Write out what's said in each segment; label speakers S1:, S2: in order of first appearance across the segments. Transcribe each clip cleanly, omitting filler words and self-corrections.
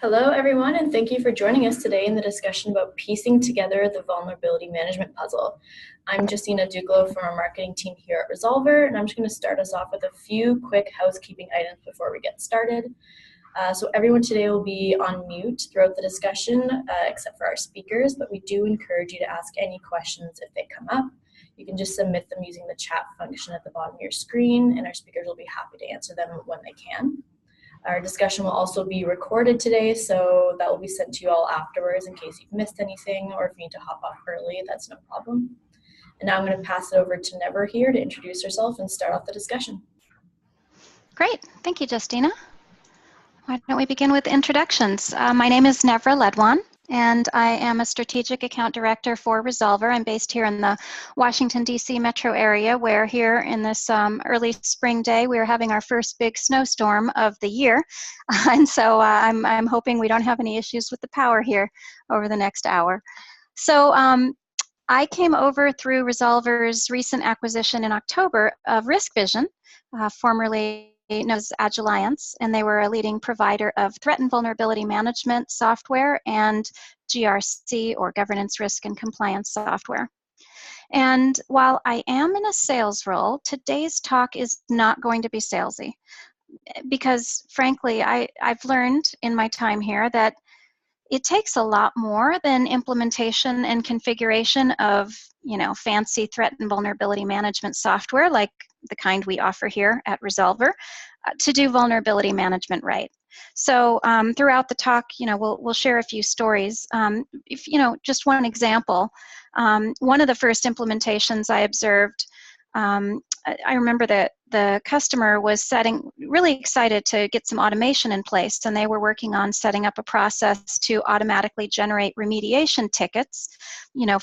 S1: Hello, everyone, and thank you for joining us today in the discussion about piecing together the vulnerability management puzzle. I'm Justina Duclo from our marketing team here at Resolver, and I'm just going to start us off with a few quick housekeeping items before we get started. So everyone today will be on mute throughout the discussion, except for our speakers, but we do encourage you to ask any questions if they come up. You can just submit them using the chat function at the bottom of your screen, and our speakers will be happy to answer them when they can. Our discussion will also be recorded today, so that will be sent to you all afterwards in case you've missed anything or if you need to hop off early, that's no problem. And now I'm going to pass it over to Nevra here to introduce herself and start off the discussion.
S2: Great, thank you, Justina. Why don't we begin with introductions? My name is Nevra Ledwan, and I am a Strategic Account Director for Resolver. I'm based here in the Washington, D.C. metro area, where here in this early spring day, we are having our first big snowstorm of the year. And so I'm hoping we don't have any issues with the power here over the next hour. So I came over through Resolver's recent acquisition in October of RiskVision, formerly known as Agilliance, and they were a leading provider of threat and vulnerability management software and GRC, or governance, risk, and compliance software. And while I am in a sales role, today's talk is not going to be salesy, because frankly, I've learned in my time here that it takes a lot more than implementation and configuration of, fancy threat and vulnerability management software like the kind we offer here at Resolver to do vulnerability management right. So throughout the talk, we'll share a few stories. Just one example, one of the first implementations I observed, I remember that the customer was really excited to get some automation in place, and they were working on setting up a process to automatically generate remediation tickets,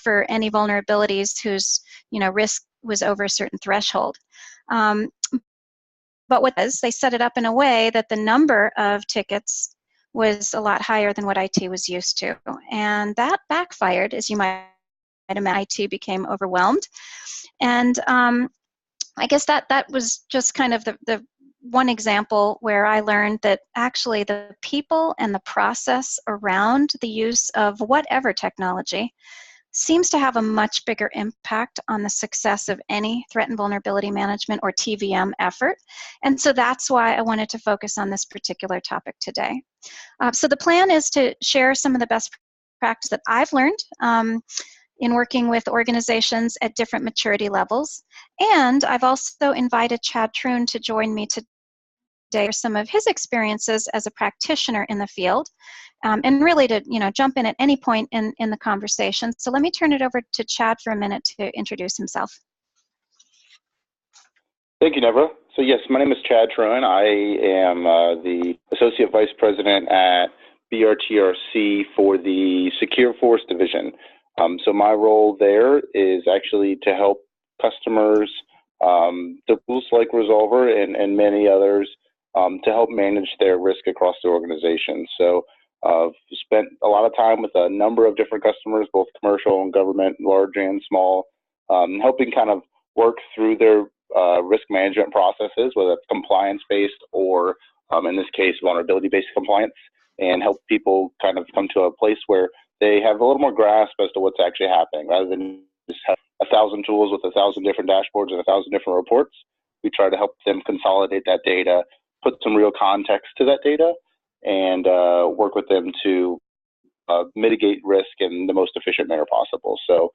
S2: for any vulnerabilities whose, risk was over a certain threshold. But they set it up in a way that the number of tickets was a lot higher than what IT was used to. And that backfired, as you might imagine. IT became overwhelmed. And I guess that was just kind of the one example where I learned that actually the people and the process around the use of whatever technology seems to have a much bigger impact on the success of any threat and vulnerability management, or TVM, effort. And so that's why I wanted to focus on this particular topic today. So the plan is to share some of the best practice that I've learned in working with organizations at different maturity levels. And I've also invited Chad Troon to join me today for some of his experiences as a practitioner in the field, and really to jump in at any point in the conversation. So let me turn it over to Chad for a minute to introduce himself.
S3: Thank you, Nevra. So yes, my name is Chad Troon. I am the Associate Vice President at BRTRC for the Secure Force Division. So my role there is actually to help customers, the tools like Resolver and many others, to help manage their risk across the organization. So I've spent a lot of time with a number of different customers, both commercial and government, large and small, helping kind of work through their risk management processes, whether it's compliance-based or, in this case, vulnerability-based compliance, and help people kind of come to a place where they have a little more grasp as to what's actually happening. Rather than just have 1,000 tools with 1,000 different dashboards and 1,000 different reports, we try to help them consolidate that data, put some real context to that data, and work with them to mitigate risk in the most efficient manner possible. So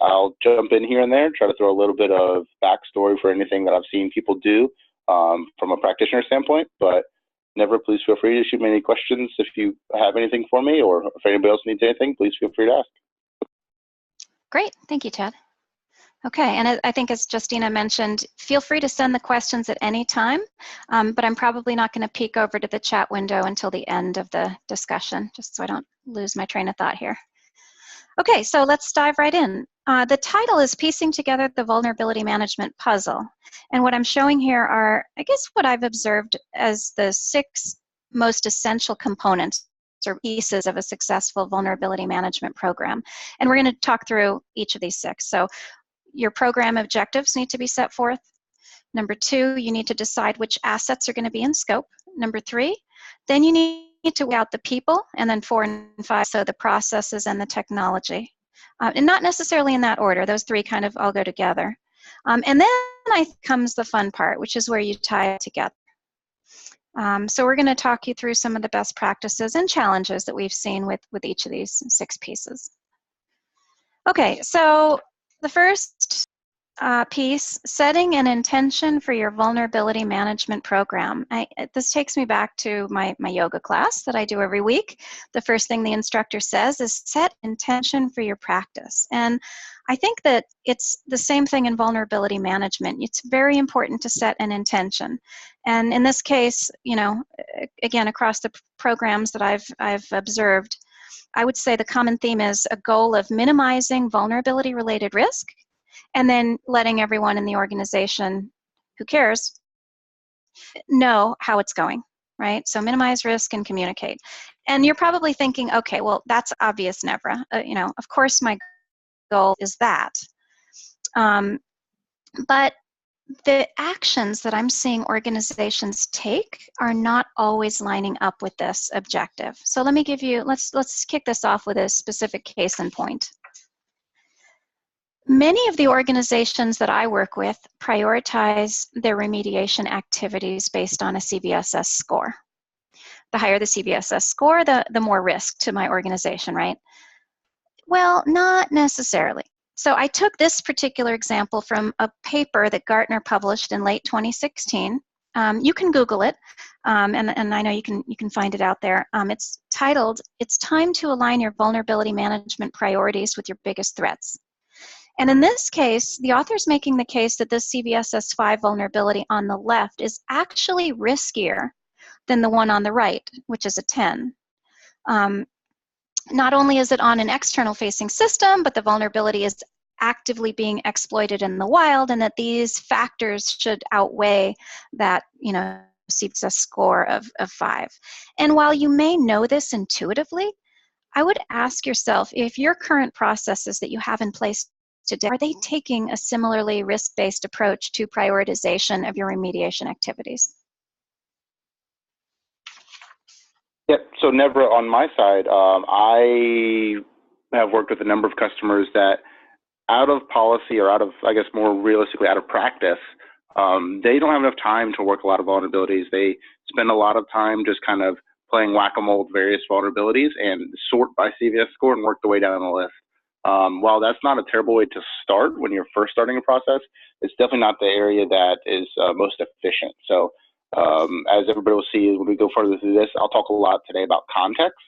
S3: I'll jump in here and there, try to throw a little bit of backstory for anything that I've seen people do from a practitioner standpoint, but Nevra, please feel free to shoot me any questions if you have anything for me, or if anybody else needs anything, please feel free to ask.
S2: Great, thank you, Chad. Okay, and I think as Justina mentioned, feel free to send the questions at any time, but I'm probably not going to peek over to the chat window until the end of the discussion, just so I don't lose my train of thought here. Okay, so let's dive right in. The title is Piecing Together the Vulnerability Management Puzzle. And what I'm showing here are, I guess, what I've observed as the 6 most essential components or pieces of a successful vulnerability management program. And we're going to talk through each of these 6. So your program objectives need to be set forth. Number 2, you need to decide which assets are going to be in scope. Number 3, then you need to weigh out the people, and then 4 and 5, so the processes and the technology. And not necessarily in that order. Those 3 kind of all go together. And then comes the fun part, which is where you tie it together. So we're going to talk you through some of the best practices and challenges that we've seen with each of these 6 pieces. Okay, so the first piece, setting an intention for your vulnerability management program. This takes me back to my yoga class that I do every week. The first thing the instructor says is set intention for your practice. And I think that it's the same thing in vulnerability management. It's very important to set an intention. And in this case, you know, again, across the programs that I've observed, I would say the common theme is a goal of minimizing vulnerability-related risk, and then letting everyone in the organization who cares know how it's going, right? So minimize risk and communicate. And you're probably thinking, okay, well, that's obvious, Nevra. You know, of course my goal is that. But the actions that I'm seeing organizations take are not always lining up with this objective. So let me give you, let's kick this off with a specific case in point. Many of the organizations that I work with prioritize their remediation activities based on a CVSS score. The higher the CVSS score, the more risk to my organization, right? Well, not necessarily. So I took this particular example from a paper that Gartner published in late 2016. You can Google it, and I know you can find it out there. It's titled, "It's Time to Align Your Vulnerability Management Priorities with Your Biggest Threats." And in this case, the author's making the case that this CVSS5 vulnerability on the left is actually riskier than the one on the right, which is a 10. Not only is it on an external-facing system, but the vulnerability is actively being exploited in the wild, and that these factors should outweigh that, you know, CVSS score of 5. And while you may know this intuitively, I would ask yourself if your current processes that you have in place today, are they taking a similarly risk-based approach to prioritization of your remediation activities?
S3: Yep. So Nevra, on my side, I have worked with a number of customers that, out of policy or out of, I guess more realistically, out of practice, they don't have enough time to work a lot of vulnerabilities. They spend a lot of time just kind of playing whack-a-mole with various vulnerabilities and sort by CVS score and work the way down the list. While that's not a terrible way to start when you're first starting a process, it's definitely not the area that is most efficient. So as everybody will see when we go further through this, I'll talk a lot today about context,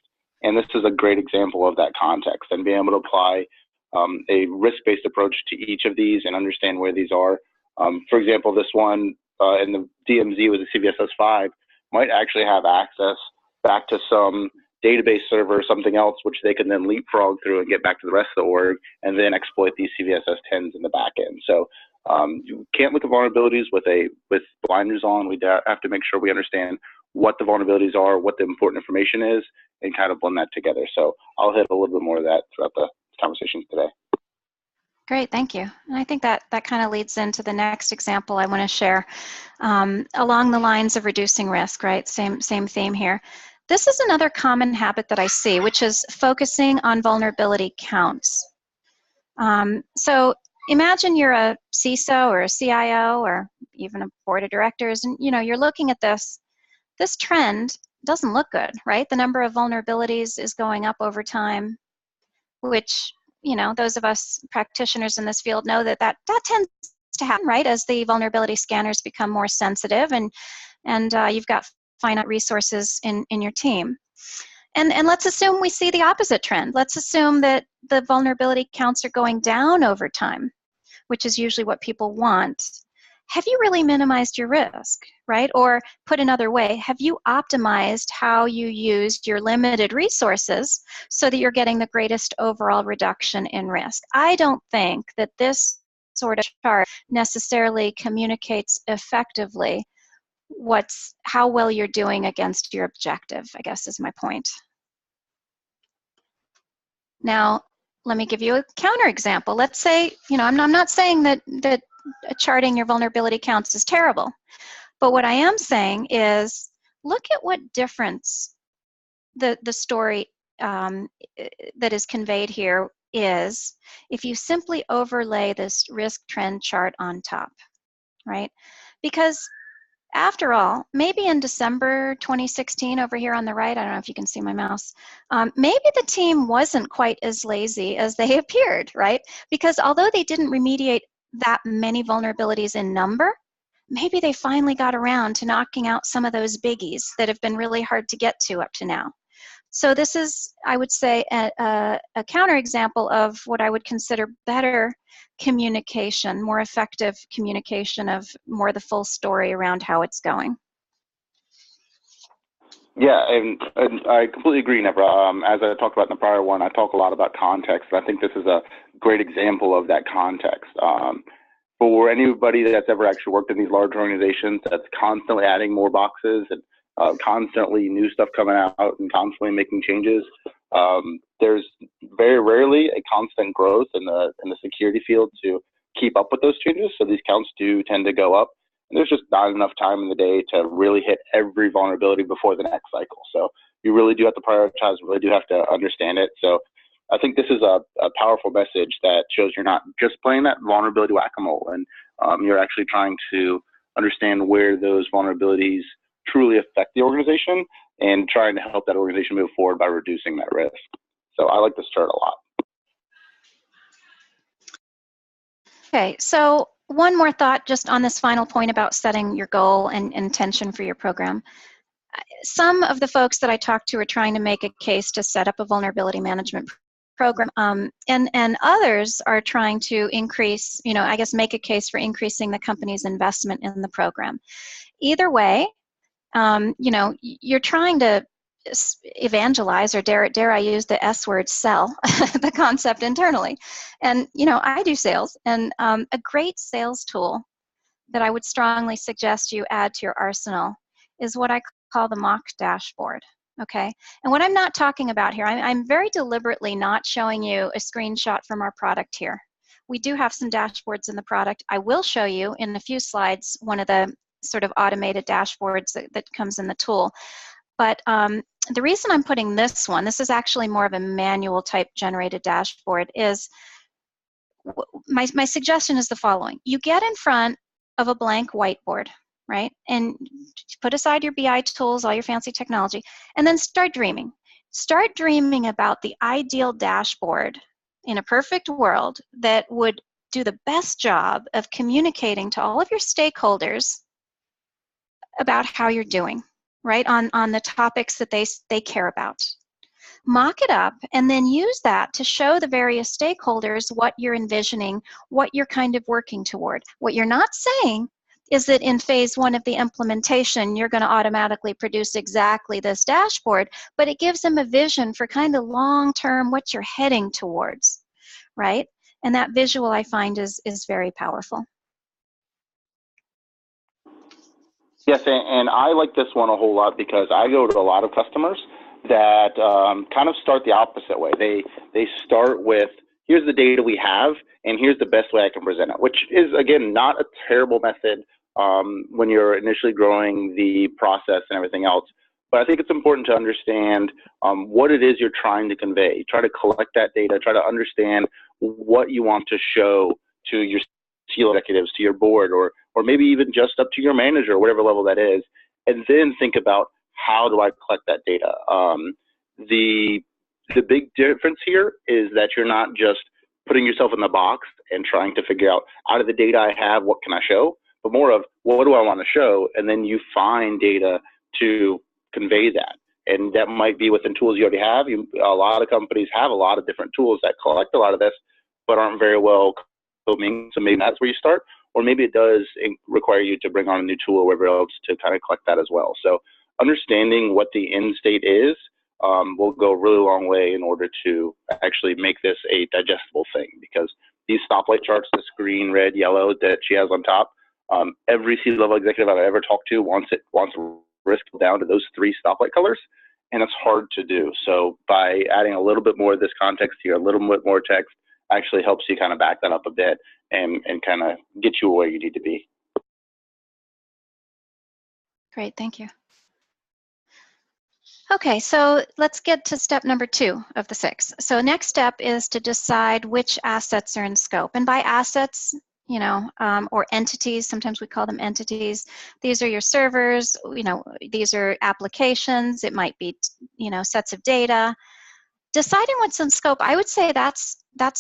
S3: and this is a great example of that context and being able to apply a risk-based approach to each of these and understand where these are. For example, this one in the DMZ with the CVSS5 might actually have access back to some database server or something else, which they can then leapfrog through and get back to the rest of the org and then exploit these CVSS 10s in the back end. So you can't look at vulnerabilities with blinders on. We have to make sure we understand what the vulnerabilities are, what the important information is, and kind of blend that together. So I'll hit a little bit more of that throughout the conversation today.
S2: Great, thank you. And I think that kind of leads into the next example I want to share along the lines of reducing risk, right? Same theme here. This is another common habit that I see, which is focusing on vulnerability counts. So imagine you're a CISO or a CIO or even a board of directors, and you're looking at this. This trend doesn't look good, right? The number of vulnerabilities is going up over time, which those of us practitioners in this field know that tends to happen, right? As the vulnerability scanners become more sensitive, and you've got finite resources in your team. And let's assume we see the opposite trend. Let's assume that the vulnerability counts are going down over time, which is usually what people want. Have you really minimized your risk, right? Or put another way, have you optimized how you used your limited resources so that you're getting the greatest overall reduction in risk? I don't think that this sort of chart necessarily communicates effectively how well you're doing against your objective, I guess is my point. Now, let me give you a counterexample. Let's say, I'm not saying that charting your vulnerability counts is terrible, but what I am saying is look at what difference the story that is conveyed here is if you simply overlay this risk trend chart on top, right? Because after all, maybe in December 2016 over here on the right, I don't know if you can see my mouse, maybe the team wasn't quite as lazy as they appeared, right? Because although they didn't remediate that many vulnerabilities in number, maybe they finally got around to knocking out some of those biggies that have been really hard to get to up to now. So this is, I would say, a counterexample of what I would consider better communication, more effective communication of more the full story around how it's going.
S3: Yeah, and I completely agree, Nebra. As I talked about in the prior one, I talk a lot about context, and I think this is a great example of that context. For anybody that's ever actually worked in these large organizations that's constantly adding more boxes and constantly new stuff coming out and constantly making changes, there's very rarely a constant growth in the security field to keep up with those changes. So these counts do tend to go up. And there's just not enough time in the day to really hit every vulnerability before the next cycle. So you really do have to prioritize, really do have to understand it. So I think this is a powerful message that shows you're not just playing that vulnerability whack-a-mole, and you're actually trying to understand where those vulnerabilities truly affect the organization and trying to help that organization move forward by reducing that risk. So I like this chart a lot.
S2: Okay, so one more thought just on this final point about setting your goal and intention for your program. Some of the folks that I talked to are trying to make a case to set up a vulnerability management program, and others are trying to increase, I guess make a case for increasing the company's investment in the program. Either way, you're trying to evangelize, or dare I use the S word, sell the concept internally. And I do sales, and a great sales tool that I would strongly suggest you add to your arsenal is what I call the mock dashboard. Okay, and what I'm not talking about here, I'm very deliberately not showing you a screenshot from our product here. We do have some dashboards in the product. I will show you in a few slides one of the sort of automated dashboards that comes in the tool. But the reason I'm putting this one, this is actually more of a manual type generated dashboard, is my suggestion is the following. You get in front of a blank whiteboard, right? And put aside your BI tools, all your fancy technology, and then start dreaming. Start dreaming about the ideal dashboard in a perfect world that would do the best job of communicating to all of your stakeholders about how you're doing, right, on the topics that they care about. Mock it up and then use that to show the various stakeholders what you're envisioning, what you're kind of working toward. What you're not saying is that in phase one of the implementation, you're going to automatically produce exactly this dashboard, but it gives them a vision for kind of long-term what you're heading towards, right? And that visual, I find, is very powerful.
S3: Yes, and I like this one a whole lot because I go to a lot of customers that kind of start the opposite way. They start with, here's the data we have, and here's the best way I can present it, which is, again, not a terrible method when you're initially growing the process and everything else. But I think it's important to understand what it is you're trying to convey. Try to collect that data, try to understand what you want to show to your C-level executives, to your board, or maybe even just up to your manager, whatever level that is, and then think about, how do I collect that data? The big difference here is that you're not just putting yourself in the box and trying to figure out of the data I have, what can I show, but more of, what do I want to show? And then you find data to convey that. And that might be within tools you already have. A lot of companies have a lot of different tools that collect a lot of this, but aren't very well coding. So maybe that's where you start, or maybe it does require you to bring on a new tool or whatever else to kind of collect that as well. So understanding what the end state is will go a really long way in order to actually make this a digestible thing, because these stoplight charts, this green, red, yellow that she has on top, every C-level executive I've ever talked to wants risk down to those 3 stoplight colors, and it's hard to do. So by adding a little bit more of this context here, a little bit more text, actually helps you kind of back that up a bit and kind of get you where you need to be.
S2: Great, thank you. Okay, so let's get to step number 2 of the 6. So next step is to decide which assets are in scope. And by assets, you know, or entities, sometimes we call them entities. These are your servers, you know, these are applications, it might be, you know, sets of data. Deciding what's in scope, I would say that's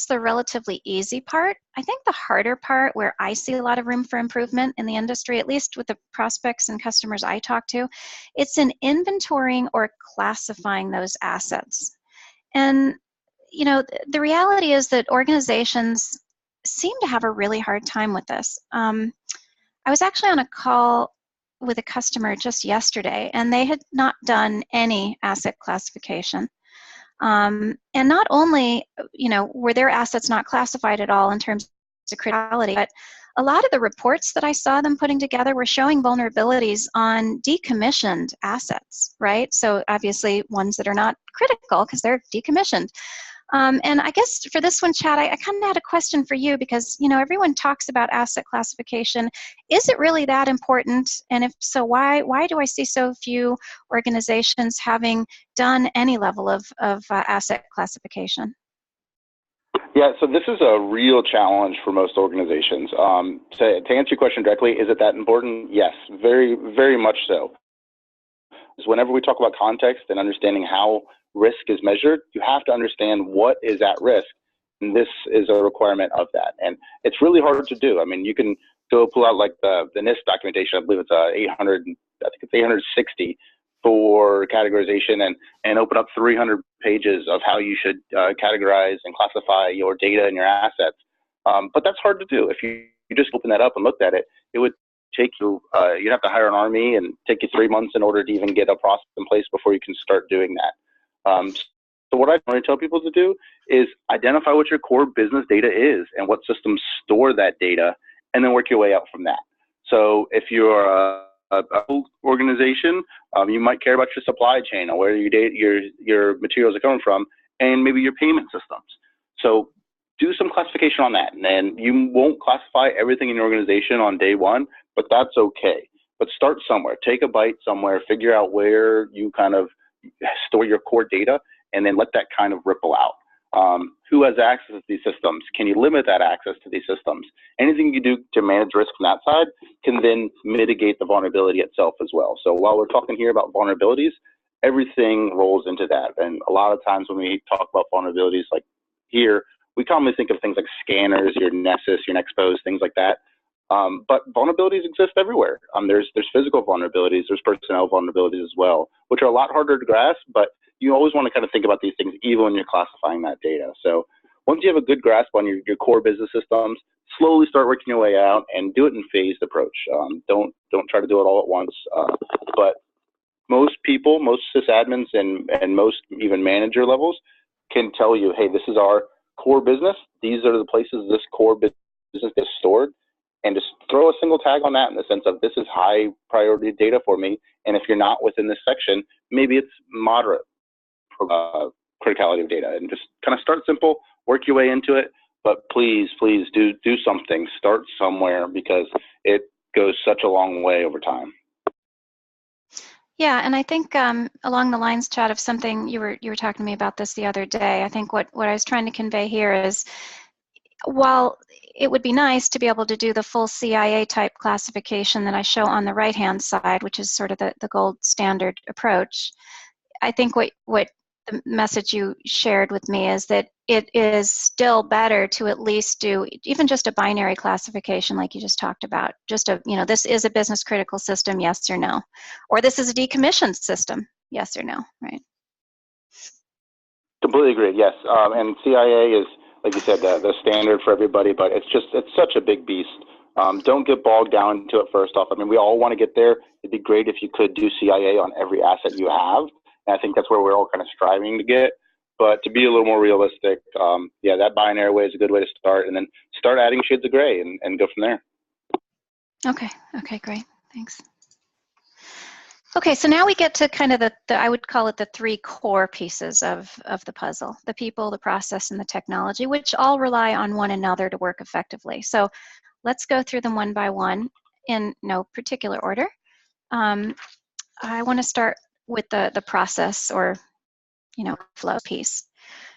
S2: the relatively easy part. I think the harder part, where I see a lot of room for improvement in the industry, at least with the prospects and customers I talk to, it's in inventorying or classifying those assets. And you know, the reality is that organizations seem to have a really hard time with this. I was actually on a call with a customer just yesterday, and they had not done any asset classification. And not only, you know, were their assets not classified at all in terms of criticality, but a lot of the reports that I saw them putting together were showing vulnerabilities on decommissioned assets, right? So obviously ones that are not critical because they're decommissioned. And I guess for this one, Chad, I kind of had a question for you because, you know, everyone talks about asset classification. Is it really that important? And if so, why do I see so few organizations having done any level of asset classification?
S3: Yeah, so this is a real challenge for most organizations. To answer your question directly, is it that important? Yes, very, very much so. So whenever we talk about context and understanding how risk is measured, you have to understand what is at risk. And this is a requirement of that. And it's really hard to do. I mean, you can go pull out like the NIST documentation. I believe it's 800, I think it's 860 for categorization, and open up 300 pages of how you should categorize and classify your data and your assets. But that's hard to do. If you just open that up and looked at it, it would take you, you'd have to hire an army and take you 3 months in order to even get a process in place before you can start doing that. So what I normally tell people to do is identify what your core business data is and what systems store that data, and then work your way out from that. So if you're a organization, you might care about your supply chain or where your materials are coming from, and maybe your payment systems. So do some classification on that. And then you won't classify everything in your organization on day one, but that's okay. But start somewhere. Take a bite somewhere. Figure out where you kind of store your core data, and then let that kind of ripple out. Who has access to these systems? Can you limit that access to these systems? Anything you do to manage risk from that side can then mitigate the vulnerability itself as well. So while we're talking here about vulnerabilities, everything rolls into that. And a lot of times when we talk about vulnerabilities like here, we commonly think of things like scanners, your Nessus, your Nexpose, things like that. But vulnerabilities exist everywhere. There's physical vulnerabilities, there's personnel vulnerabilities as well, which are a lot harder to grasp, but you always want to kind of think about these things even when you're classifying that data. So once you have a good grasp on your core business systems, slowly start working your way out and do it in phased approach. Don't try to do it all at once. But most people, most sysadmins and most even manager levels can tell you, hey, this is our core business. These are the places this core business is stored. And just throw a single tag on that in the sense of this is high priority data for me. And if you're not within this section, maybe it's moderate criticality of data, and just kind of start simple, work your way into it. But please do something. Start somewhere, because it goes such a long way over time.
S2: Yeah, and I think along the lines, Chad, of something you were talking to me about this the other day. I think what I was trying to convey here is, while it would be nice to be able to do the full CIA type classification that I show on the right-hand side, which is sort of the gold standard approach, I think what the message you shared with me is that it is still better to at least do even just a binary classification like you just talked about. Just this is a business critical system, yes or no. Or this is a decommissioned system, yes or no, right?
S3: Completely agree, yes. And CIA is, like you said, the standard for everybody, but it's such a big beast. Don't get bogged down into it first off. I mean, we all want to get there. It'd be great if you could do CIA on every asset you have. And I think that's where we're all kind of striving to get. But to be a little more realistic, yeah, that binary way is a good way to start, and then start adding shades of gray and go from there.
S2: Okay, great, thanks. Okay, so now we get to kind of the I would call it the 3 core pieces of the puzzle: the people, the process, and the technology, which all rely on one another to work effectively. So let's go through them one by one in no particular order. I want to start with the process or, flow piece.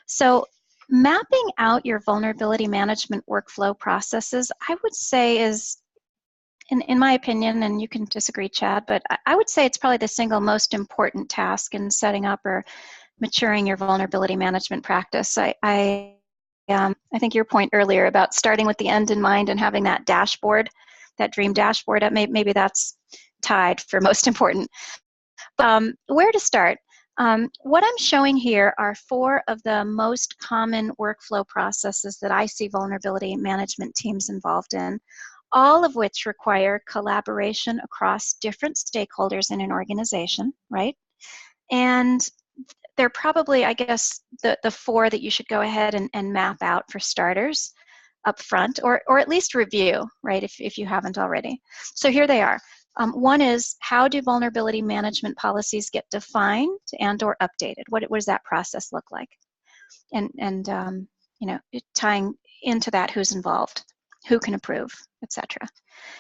S2: So mapping out your vulnerability management workflow processes, I would say is, in my opinion, and you can disagree, Chad, but I would say it's probably the single most important task in setting up or maturing your vulnerability management practice. I think your point earlier about starting with the end in mind and having that dashboard, that dream dashboard, maybe that's tied for most important. Where to start? What I'm showing here are 4 of the most common workflow processes that I see vulnerability management teams involved in, all of which require collaboration across different stakeholders in an organization, right? And they're probably, I guess, the 4 that you should go ahead and map out for starters up front, or at least review, right, if you haven't already. So here they are. One is, how do vulnerability management policies get defined and or updated? What does that process look like? And tying into that, who's involved, who can approve, etc.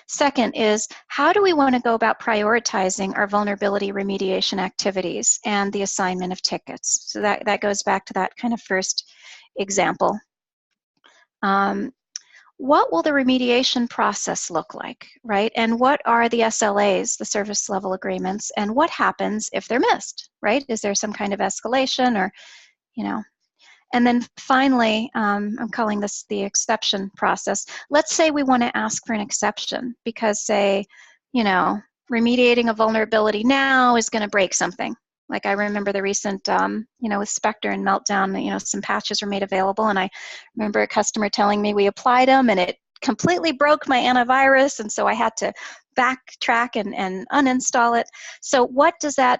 S2: Second is, how do we want to go about prioritizing our vulnerability remediation activities and the assignment of tickets? So that goes back to that kind of first example. What will the remediation process look like, right? And what are the SLAs, the service level agreements, and what happens if they're missed, right? Is there some kind of escalation or, And then finally, I'm calling this the exception process. Let's say we want to ask for an exception because, say, remediating a vulnerability now is going to break something. Like I remember the recent, with Spectre and Meltdown, some patches were made available, and I remember a customer telling me we applied them and it completely broke my antivirus, and so I had to backtrack and uninstall it. So what does that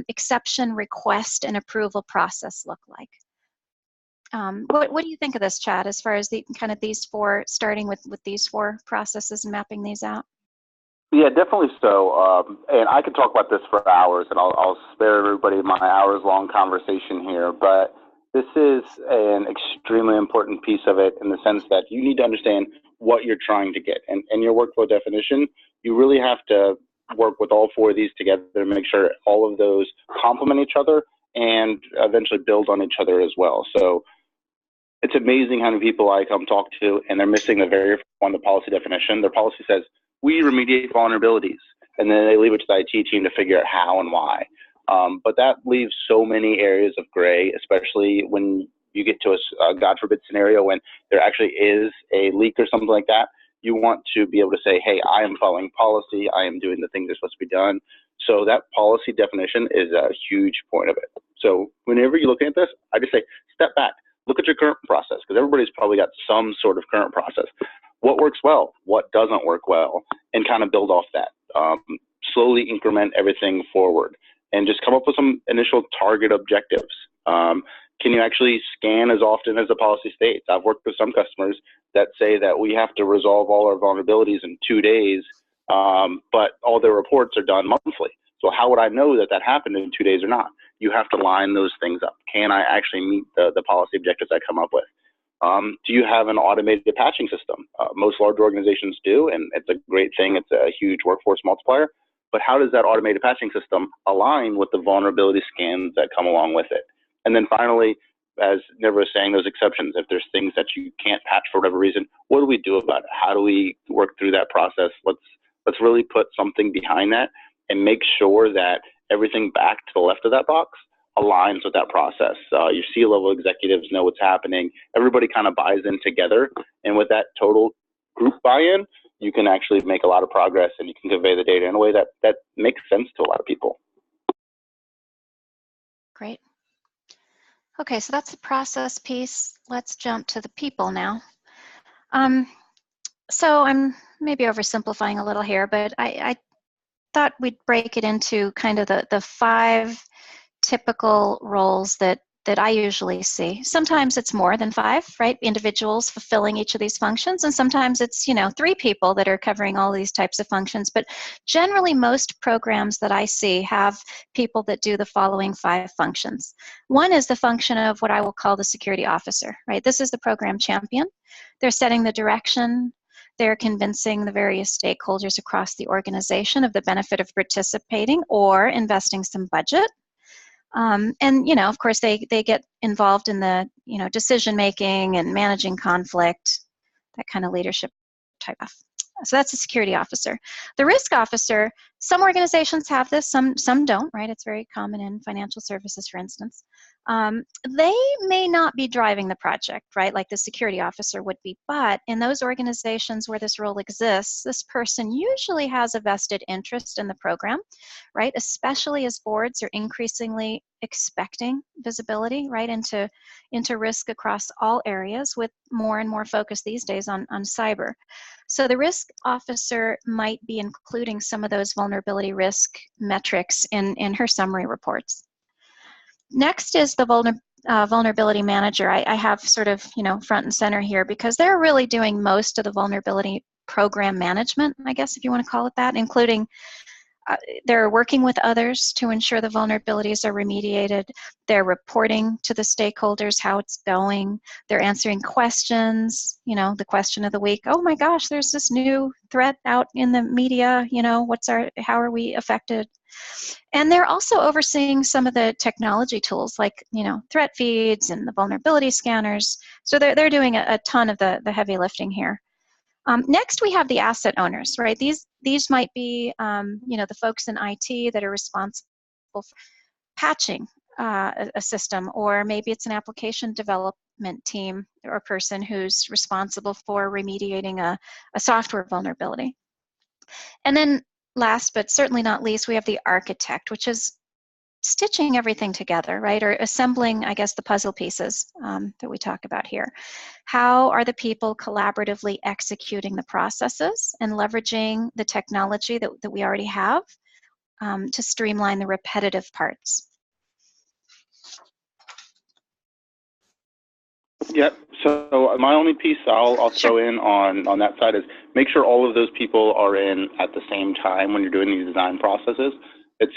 S2: exception request and approval process look like? What do you think of this, Chad, as far as these 4, starting with these 4 processes and mapping these out?
S3: Yeah, definitely so. And I could talk about this for hours, and I'll spare everybody my hours-long conversation here. But this is an extremely important piece of it in the sense that you need to understand what you're trying to get. And in your workflow definition, you really have to work with all 4 of these together to make sure all of those complement each other and eventually build on each other as well. So it's amazing how many people I come talk to, and they're missing the very first one, the policy definition. Their policy says, we remediate vulnerabilities, and then they leave it to the IT team to figure out how and why. But that leaves so many areas of gray, especially when you get to a God forbid scenario when there actually is a leak or something like that. You want to be able to say, hey, I am following policy. I am doing the things that are supposed to be done. So that policy definition is a huge point of it. So whenever you're looking at this, I just say, step back. Look at your current process, because everybody's probably got some sort of current process. What works well? What doesn't work well? And kind of build off that. Slowly increment everything forward and just come up with some initial target objectives. Can you actually scan as often as the policy states? I've worked with some customers that say that we have to resolve all our vulnerabilities in 2 days, but all their reports are done monthly. So how would I know that that happened in 2 days or not? You have to line those things up. Can I actually meet the policy objectives I come up with? Do you have an automated patching system? Most large organizations do, and it's a great thing. It's a huge workforce multiplier. But how does that automated patching system align with the vulnerability scans that come along with it? And then finally, as Nevra was saying, those exceptions. If there's things that you can't patch for whatever reason, what do we do about it? How do we work through that process? Let's really put something behind that and make sure that everything back to the left of that box aligns with that process. Your C-level executives know what's happening. Everybody kind of buys in together. And with that total group buy-in, you can actually make a lot of progress and you can convey the data in a way that makes sense to a lot of people.
S2: Great. Okay, so that's the process piece. Let's jump to the people now. So I'm maybe oversimplifying a little here, but I thought we'd break it into kind of the 5 typical roles that I usually see. Sometimes it's more than 5, right? Individuals fulfilling each of these functions, and sometimes it's 3 people that are covering all these types of functions. But generally, most programs that I see have people that do the following 5 functions. One is the function of what I will call the security officer, right? This is the program champion. They're setting the direction. they're convincing the various stakeholders across the organization of the benefit of participating or investing some budget. And, of course, they get involved in the, decision making and managing conflict, that kind of leadership type of. So that's a security officer. The risk officer, some organizations have this, some don't, right? It's very common in financial services, for instance. They may not be driving the project, right, like the security officer would be, but in those organizations where this role exists, this person usually has a vested interest in the program, right, especially as boards are increasingly expecting visibility, right, into risk across all areas, with more and more focus these days on cyber. So the risk officer might be including some of those vulnerability risk metrics in her summary reports. Next is the vulnerability manager. I have sort of, front and center here because they're really doing most of the vulnerability program management, I guess, if you want to call it that, including they're working with others to ensure the vulnerabilities are remediated. They're reporting to the stakeholders how it's going. They're answering questions, the question of the week. Oh my gosh, there's this new threat out in the media, how are we affected? And they're also overseeing some of the technology tools like, threat feeds and the vulnerability scanners. So they're doing a ton of the heavy lifting here. Next, we have the asset owners, right? These might be, the folks in IT that are responsible for patching a system, or maybe it's an application development team or person who's responsible for remediating a software vulnerability. And then last, but certainly not least, we have the architect, which is stitching everything together, right? Or assembling, I guess, the puzzle pieces that we talk about here. How are the people collaboratively executing the processes and leveraging the technology that we already have to streamline the repetitive parts?
S3: Yep. So my only piece I'll throw in on that side is make sure all of those people are in at the same time when you're doing these design processes. It's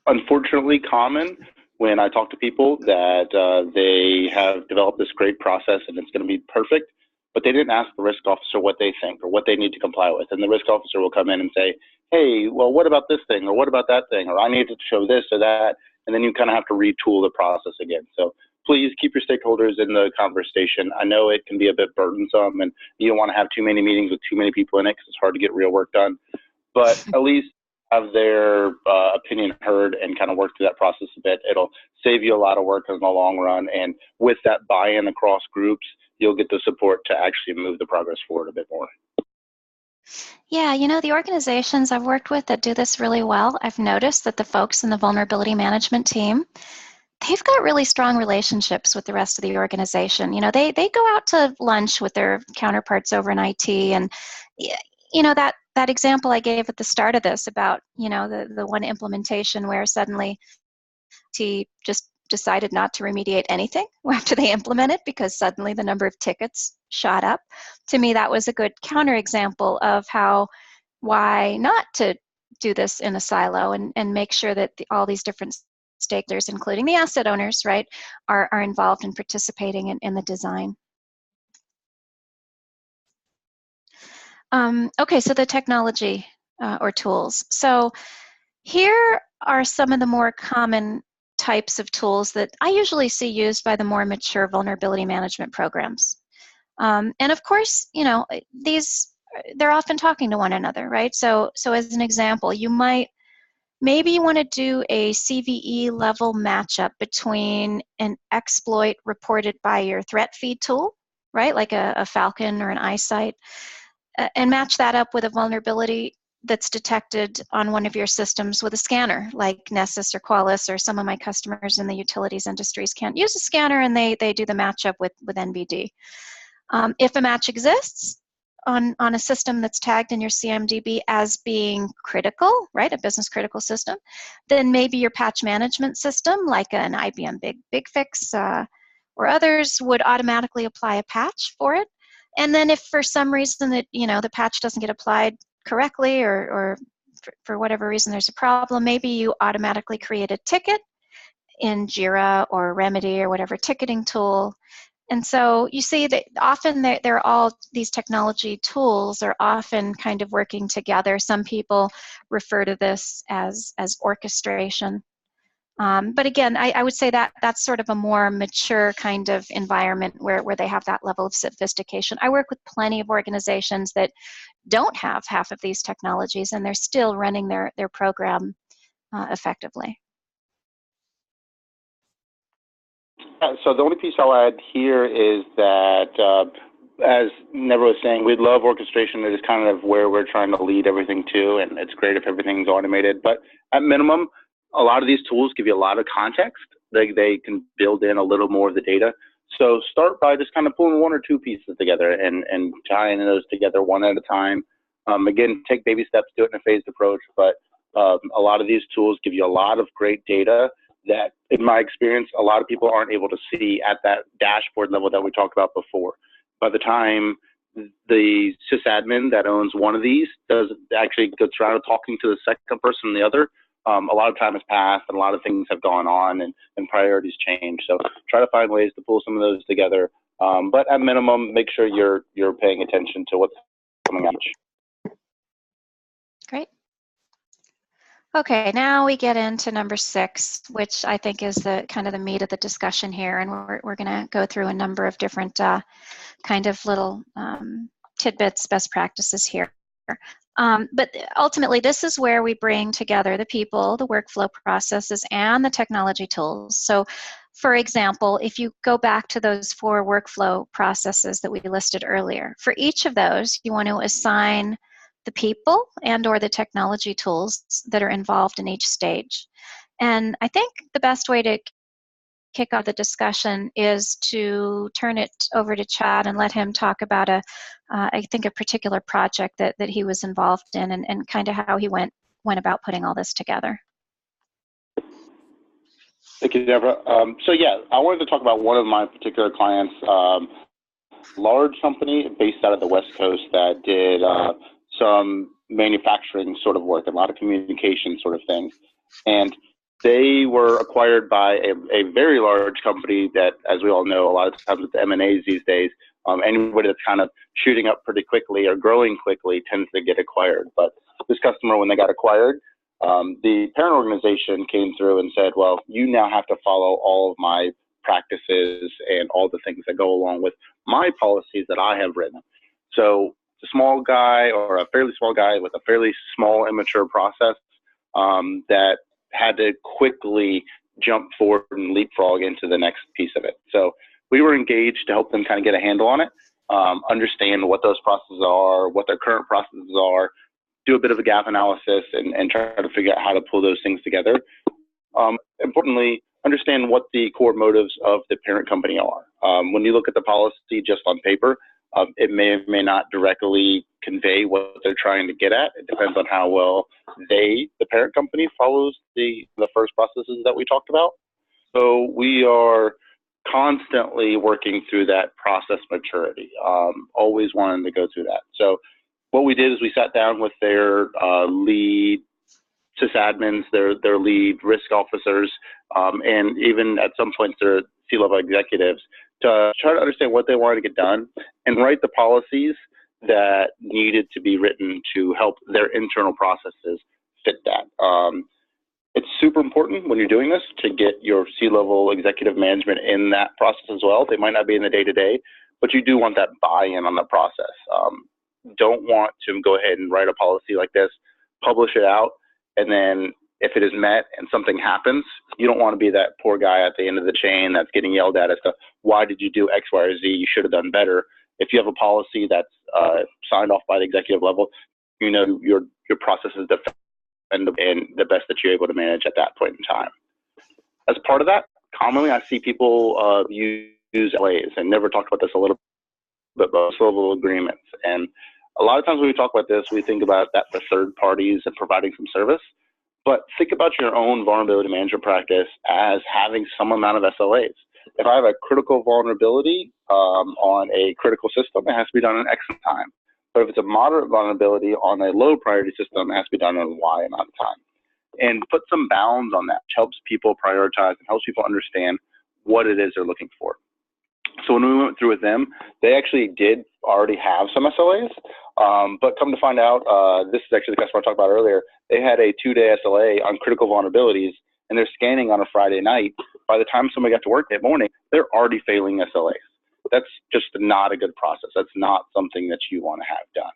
S3: unfortunately common when I talk to people that they have developed this great process and it's going to be perfect, but they didn't ask the risk officer what they think or what they need to comply with. And the risk officer will come in and say, hey, well, what about this thing, or what about that thing, or I need to show this or that, and then you kind of have to retool the process again. So please keep your stakeholders in the conversation. I know it can be a bit burdensome and you don't want to have too many meetings with too many people in it because it's hard to get real work done, but at least have their opinion heard and kind of work through that process a bit. It'll save you a lot of work in the long run. And with that buy-in across groups, you'll get the support to actually move the progress forward a bit more.
S2: Yeah, the organizations I've worked with that do this really well, I've noticed that the folks in the vulnerability management team, they've got really strong relationships with the rest of the organization. They go out to lunch with their counterparts over in IT, and that example I gave at the start of this about, the one implementation where suddenly T just decided not to remediate anything after they implemented because suddenly the number of tickets shot up. To me, that was a good counterexample of why not to do this in a silo and make sure that all these different stakeholders, including the asset owners, right, are involved in participating in the design. Okay, so the technology or tools. So here are some of the more common types of tools that I usually see used by the more mature vulnerability management programs. And of course, they're often talking to one another, right? So as an example, maybe you want to do a CVE level matchup between an exploit reported by your threat feed tool, right? Like a Falcon or an iSight, and match that up with a vulnerability that's detected on one of your systems with a scanner, like Nessus or Qualys, or some of my customers in the utilities industries can't use a scanner, and they do the matchup with NVD. If a match exists on a system that's tagged in your CMDB as being critical, right, a business critical system, then maybe your patch management system, like an IBM Big Fix or others, would automatically apply a patch for it. And then if for some reason that, the patch doesn't get applied correctly, or for whatever reason there's a problem, maybe you automatically create a ticket in Jira or Remedy or whatever ticketing tool, And so you see that often they're all, these technology tools are often kind of working together. Some people refer to this as orchestration. But again, I would say that that's sort of a more mature kind of environment where they have that level of sophistication. I work with plenty of organizations that don't have half of these technologies, and they're still running their program effectively.
S3: So the only piece I'll add here is that, as Neville was saying, we love orchestration. It is kind of where we're trying to lead everything to, and it's great if everything's automated. But at minimum, a lot of these tools give you a lot of context. They can build in a little more of the data. So start by just kind of pulling one or two pieces together and tying those together one at a time. Again, take baby steps, do it in a phased approach, but a lot of these tools give you a lot of great data that, in my experience, a lot of people aren't able to see at that dashboard level that we talked about before. By the time the sysadmin that owns one of these does actually gets around to talking to the second person and the other, a lot of time has passed and a lot of things have gone on and priorities change. So try to find ways to pull some of those together. But at minimum, make sure you're paying attention to what's coming out.
S2: Great. Okay, now we get into number 6, which I think is the kind of the meat of the discussion here, and we're going to go through a number of different kind of little tidbits, best practices here. But ultimately, this is where we bring together the people, the workflow processes, and the technology tools. So, for example, if you go back to those 4 workflow processes that we listed earlier, for each of those, you want to assign the people and or the technology tools that are involved in each stage. And I think the best way to kick off the discussion is to turn it over to Chad and let him talk about I think a particular project that he was involved in and kind of how he went about putting all this together.
S3: Thank you, Deborah. So yeah, I wanted to talk about one of my particular clients, large company based out of the West Coast that did some manufacturing sort of work, a lot of communication sort of things. And they were acquired by a very large company that, as we all know, a lot of times with the M&As these days, anybody that's kind of shooting up pretty quickly or growing quickly tends to get acquired. But this customer, when they got acquired, the parent organization came through and said, well, you now have to follow all of my practices and all the things that go along with my policies that I have written. So a small guy or a fairly small guy with a fairly small, immature process that had to quickly jump forward and leapfrog into the next piece of it. So we were engaged to help them kind of get a handle on it, understand what those processes are, what their current processes are, do a bit of a gap analysis and try to figure out how to pull those things together. Importantly, understand what the core motives of the parent company are. When you look at the policy just on paper, it may or may not directly convey what they're trying to get at. It depends on how well the parent company, follows the first processes that we talked about. So we are constantly working through that process maturity, always wanting to go through that. So what we did is we sat down with their lead sysadmins, their lead risk officers, and even at some points their C-level executives to try to understand what they wanted to get done and write the policies that needed to be written to help their internal processes fit that. It's super important when you're doing this to get your C-level executive management in that process as well. They might not be in the day-to-day, but you do want that buy-in on the process. Don't want to go ahead and write a policy like this, publish it out, and then if it is met and something happens, you don't want to be that poor guy at the end of the chain that's getting yelled at as to why did you do X, Y, or Z? You should have done better. If you have a policy that's signed off by the executive level, you know your process is defendable and the best that you're able to manage at that point in time. As part of that, commonly I see people use LAs, and Never talked about this a little bit, but level agreements. And a lot of times when we talk about this, we think about that for third parties and providing some service. But think about your own vulnerability management practice as having some amount of SLAs. If I have a critical vulnerability on a critical system, it has to be done in X time. But if it's a moderate vulnerability on a low priority system, it has to be done in Y amount of time. And put some bounds on that, which helps people prioritize and helps people understand what it is they're looking for. So when we went through with them, they actually did already have some SLAs, but come to find out, this is actually the customer I talked about earlier. They had a 2-day SLA on critical vulnerabilities, and they're scanning on a Friday night. By the time somebody got to work that morning, they're already failing SLAs. That's just not a good process. That's not something that you want to have done.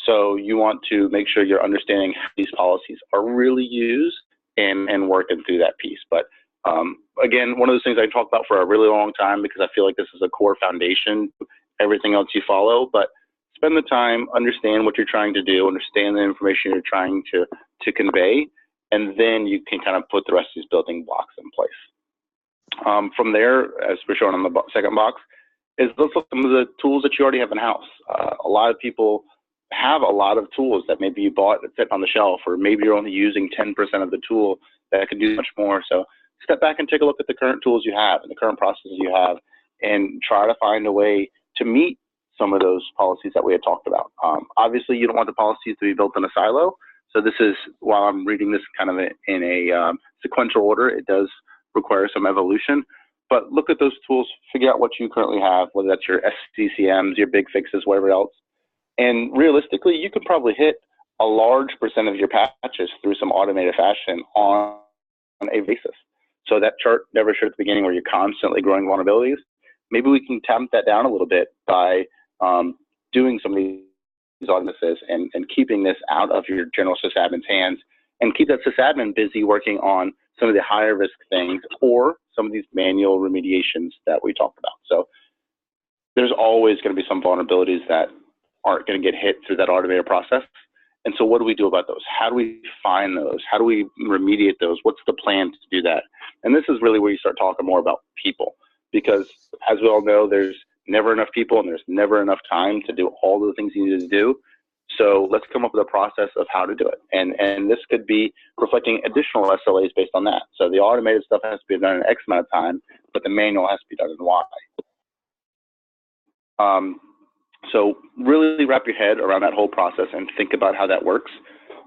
S3: So you want to make sure you're understanding how these policies are really used and working through that piece. But again, one of those things I can talk about for a really long time, because I feel like this is a core foundation to everything else you follow. But spend the time, understand what you're trying to do, understand the information you're trying to convey, and then you can kind of put the rest of these building blocks in place. From there, as we're showing on the second box, is let's look at some of the tools that you already have in-house. A lot of people have a lot of tools that maybe you bought that sit on the shelf, or maybe you're only using 10% of the tool that can do much more. So step back and take a look at the current tools you have and the current processes you have, and try to find a way to meet some of those policies that we had talked about. Obviously, you don't want the policies to be built in a silo. So this is, while I'm reading this kind of in a sequential order, it does require some evolution. But look at those tools, figure out what you currently have, whether that's your SCCMs, your big fixes, whatever else. And realistically, you could probably hit a large percent of your patches through some automated fashion on a basis. So that chart never showed at the beginning where you're constantly growing vulnerabilities. Maybe we can tamp that down a little bit by doing some of these automations and keeping this out of your general sysadmin's hands, and keep that sysadmin busy working on some of the higher risk things or some of these manual remediations that we talked about. So there's always going to be some vulnerabilities that aren't going to get hit through that automated process. And so what do we do about those? How do we find those? How do we remediate those? What's the plan to do that? And this is really where you start talking more about people, because as we all know, there's never enough people and there's never enough time to do all the things you need to do. So let's come up with a process of how to do it. And this could be reflecting additional SLAs based on that. So the automated stuff has to be done in X amount of time, but the manual has to be done in Y. So really wrap your head around that whole process and think about how that works,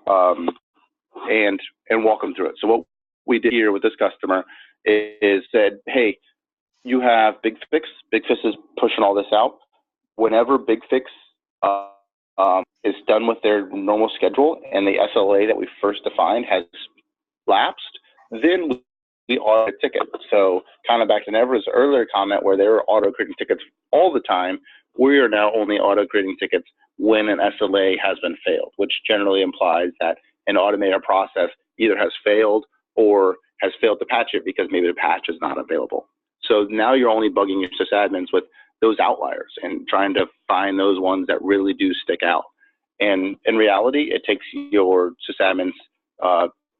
S3: and walk them through it. So what we did here with this customer is said, hey, you have Big Fix. Big Fix is pushing all this out. Whenever Big Fix is done with their normal schedule and the SLA that we first defined has lapsed, then we auto ticket. So kind of back to Nevra's earlier comment where they were auto creating tickets all the time, we are now only auto creating tickets when an SLA has been failed, which generally implies that an automated process either has failed or has failed to patch it because maybe the patch is not available. So now you're only bugging your sysadmins with those outliers and trying to find those ones that really do stick out. And in reality, it takes your sysadmins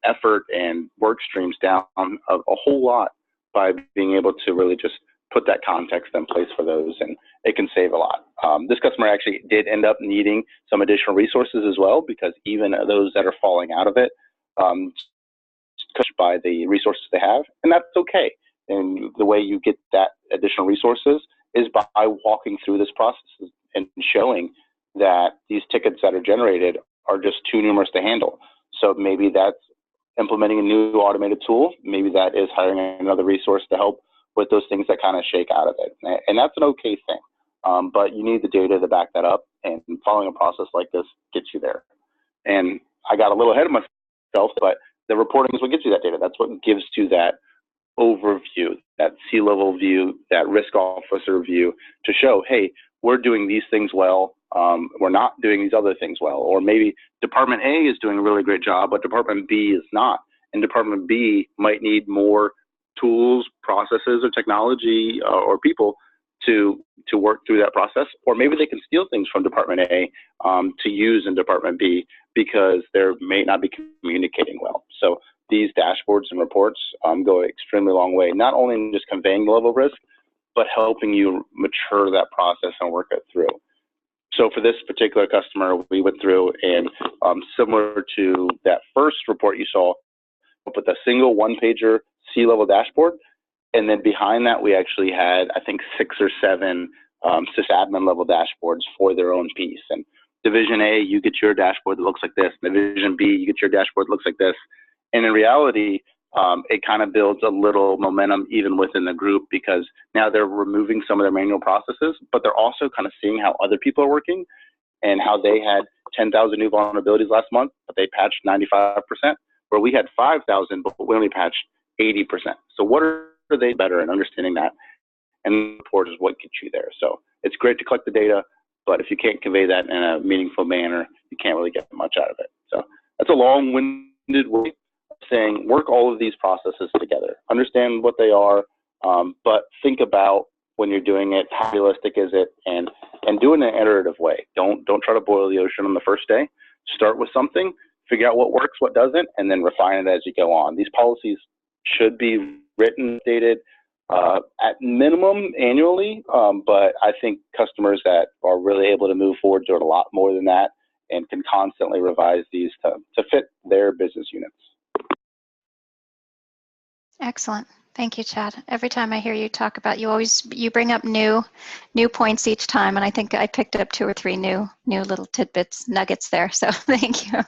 S3: effort and work streams down a whole lot by being able to really just put that context in place for those, and it can save a lot. This customer actually did end up needing some additional resources as well, because even those that are falling out of it, touched by the resources they have, and that's okay. And the way you get that additional resources is by walking through this process and showing that these tickets that are generated are just too numerous to handle. So maybe that's implementing a new automated tool. Maybe that is hiring another resource to help with those things that kind of shake out of it. And that's an okay thing. But you need the data to back that up, and following a process like this gets you there. And I got a little ahead of myself, but the reporting is what gets you that data. That's what gives you that overview, that C-level view, that risk officer view to show, hey, we're doing these things well, we're not doing these other things well. Or maybe Department A is doing a really great job, but Department B is not. And Department B might need more tools, processes, or technology or people to work through that process. Or maybe they can steal things from Department A to use in Department B because they may not be communicating well. So these dashboards and reports go an extremely long way, not only in just conveying the level of risk, but helping you mature that process and work it through. So for this particular customer, we went through and similar to that first report you saw, with a single one-pager C-level dashboard. And then behind that, we actually had, I think, 6 or 7 sysadmin level dashboards for their own piece. And Division A, you get your dashboard that looks like this. Division B, you get your dashboard that looks like this. And in reality, it kind of builds a little momentum even within the group, because now they're removing some of their manual processes, but they're also kind of seeing how other people are working and how they had 10,000 new vulnerabilities last month, but they patched 95%, where we had 5,000, but we only patched 80%. So what are they better in understanding that? And the report is what gets you there. So it's great to collect the data, but if you can't convey that in a meaningful manner, you can't really get much out of it. So that's a long-winded way of saying work all of these processes together. Understand what they are, but think about when you're doing it, how realistic is it, and do it in an iterative way. Don't try to boil the ocean on the first day. Start with something, figure out what works, what doesn't, and then refine it as you go on. These policies should be written, dated, at minimum annually, but I think customers that are really able to move forward doing a lot more than that and can constantly revise these to fit their business units.
S2: Excellent. Thank you, Chad. Every time I hear you talk about, you bring up new points each time, and I think I picked up 2 or 3 new little tidbits, nuggets there. So thank you.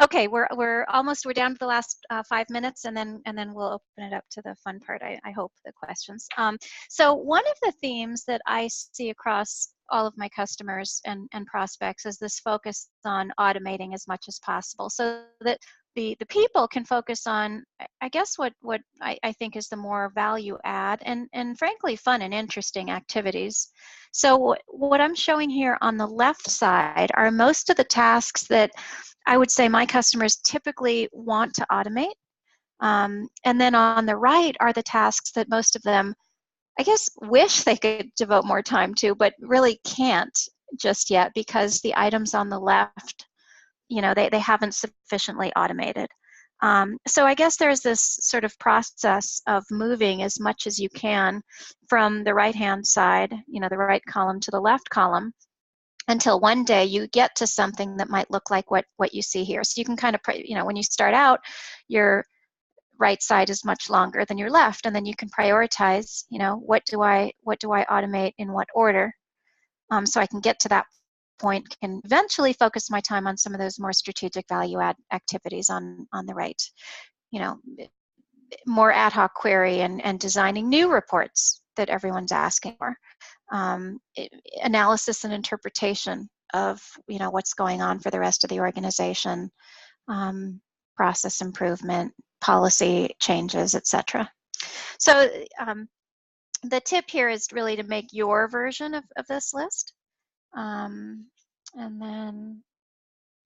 S2: Okay, we're down to the last 5 minutes, and then we'll open it up to the fun part. I hope, the questions. So one of the themes that I see across all of my customers and prospects is this focus on automating as much as possible, so that the people can focus on, I guess, what I think is the more value add and frankly fun and interesting activities. So what I'm showing here on the left side are most of the tasks that I would say my customers typically want to automate. And then on the right are the tasks that most of them, I guess, wish they could devote more time to, but really can't just yet because the items on the left, they haven't sufficiently automated. So I guess there's this sort of process of moving as much as you can from the right-hand side, the right column, to the left column, until one day you get to something that might look like what you see here. So you can kind of, when you start out, your right side is much longer than your left, and then you can prioritize, what do I automate in what order, so I can get to that point, can eventually focus my time on some of those more strategic value add activities on the right, more ad hoc query and designing new reports that everyone's asking for, analysis and interpretation of what's going on for the rest of the organization, process improvement, policy changes, etc. So the tip here is really to make your version of this list. And then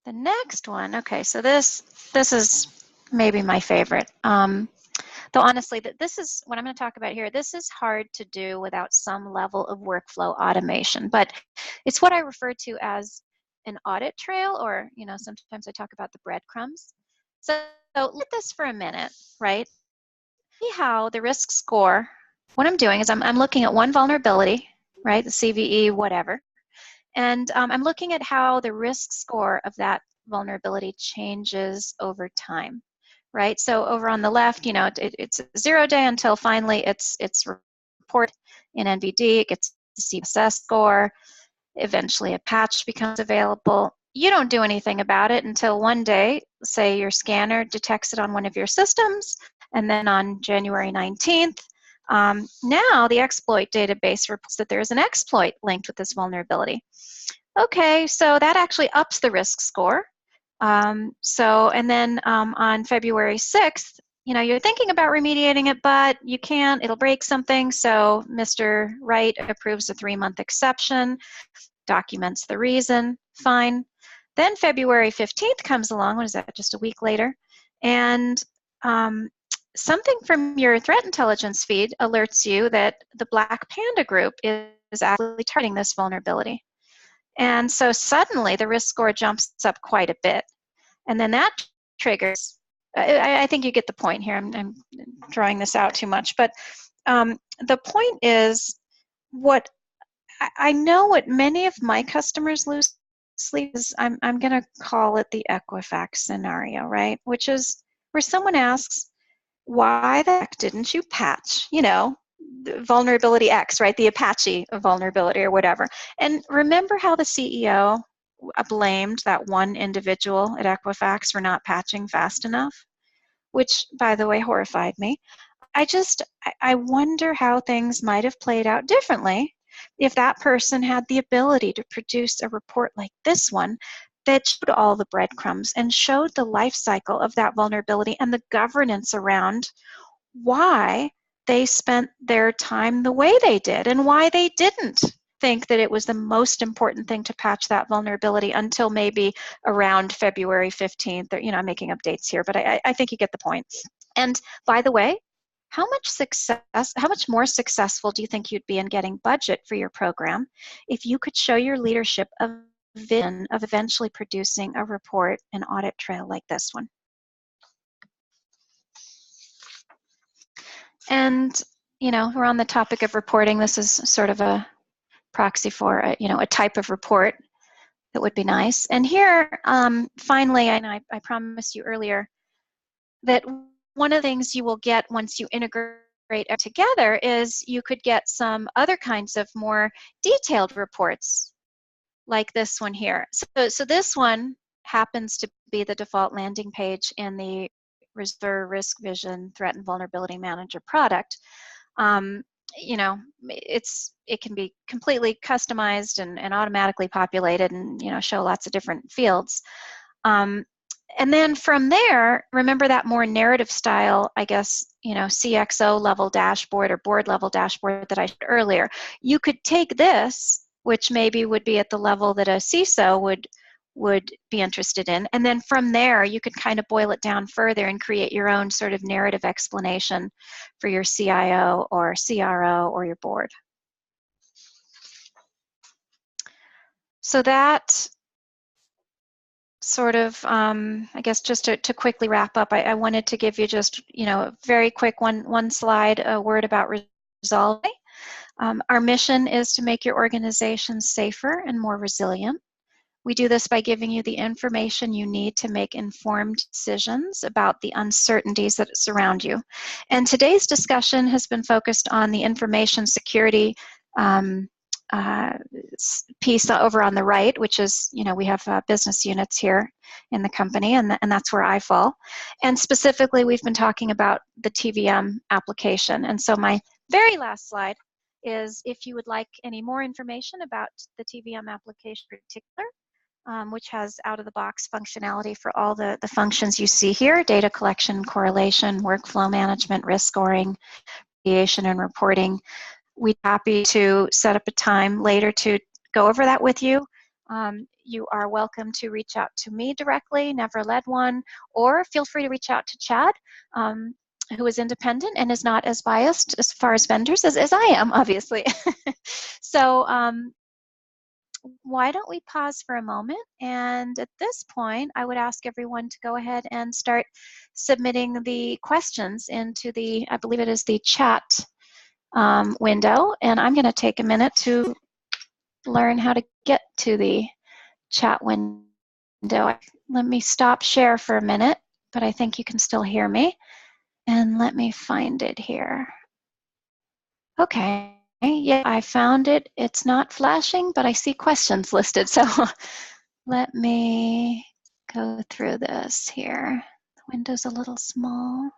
S2: the next one, okay, so this is maybe my favorite. Though honestly, this is what I'm going to talk about here. This is hard to do without some level of workflow automation, but it's what I refer to as an audit trail, or sometimes I talk about the breadcrumbs. So look at this for a minute, right? See how the risk score. What I'm doing is I'm looking at one vulnerability, right? The CVE, whatever. And I'm looking at how the risk score of that vulnerability changes over time, right? So over on the left, it's 0 day until finally it's reported in NVD, it gets the CSS score, eventually a patch becomes available. You don't do anything about it until one day, say your scanner detects it on one of your systems, and then on January 19th, now the exploit database reports that there is an exploit linked with this vulnerability. Okay, so that actually ups the risk score. And then on February 6th, you're thinking about remediating it, but you can't, it'll break something. So Mr. Wright approves a 3-month exception, documents the reason, fine. Then February 15th comes along, what is that, just a week later, and something from your threat intelligence feed alerts you that the Black Panda group is actually targeting this vulnerability. And so suddenly the risk score jumps up quite a bit. And then that triggers, I think you get the point here. I'm drawing this out too much. But the point is, what I know what many of my customers lose sleep is, I'm going to call it the Equifax scenario, right? Which is where someone asks, why the heck didn't you patch, vulnerability X, right? The Apache vulnerability or whatever. And remember how the CEO blamed that one individual at Equifax for not patching fast enough, which, by the way, horrified me. I wonder how things might have played out differently if that person had the ability to produce a report like this one that showed all the breadcrumbs and showed the life cycle of that vulnerability and the governance around why they spent their time the way they did and why they didn't think that it was the most important thing to patch that vulnerability until maybe around February 15th. Or, I'm making up dates here, but I think you get the point. And by the way, how much more successful do you think you'd be in getting budget for your program if you could show your leadership a vision of eventually producing a report and audit trail like this one? And, we're on the topic of reporting. This is sort of a proxy for, a type of report that would be nice. And here, finally, and I promised you earlier that one of the things you will get once you integrate it together is you could get some other kinds of more detailed reports like this one here. So this one happens to be the default landing page in the Reserve Risk Vision Threat and Vulnerability Manager product. It can be completely customized and automatically populated and, show lots of different fields. And then from there, remember that more narrative style, I guess, CXO level dashboard or board level dashboard that I showed earlier. You could take this, which maybe would be at the level that a CISO would be interested in, and then from there, you could kind of boil it down further and create your own sort of narrative explanation for your CIO or CRO or your board. So that sort of, I guess, just to quickly wrap up, I wanted to give you just, a very quick one slide, a word about resolving. Our mission is to make your organization safer and more resilient. We do this by giving you the information you need to make informed decisions about the uncertainties that surround you. And today's discussion has been focused on the information security piece over on the right, which is, we have business units here in the company, and that's where I fall. And specifically, we've been talking about the TVM application. And so my very last slide is if you would like any more information about the TVM application in particular, which has out-of-the-box functionality for all the functions you see here: data collection, correlation, workflow management, risk scoring, remediation, and reporting. We'd be happy to set up a time later to go over that with you. You are welcome to reach out to me directly, Never Led One, or feel free to reach out to Chad, who is independent and is not as biased as far as vendors as I am, obviously. So why don't we pause for a moment? And at this point, I would ask everyone to go ahead and start submitting the questions into the, I believe it is the chat window. And I'm going to take a minute to learn how to get to the chat window. Let me stop share for a minute, but I think you can still hear me. And let me find it here. Okay. Yeah, I found it. It's not flashing, but I see questions listed. So let me go through this here. The window's a little small.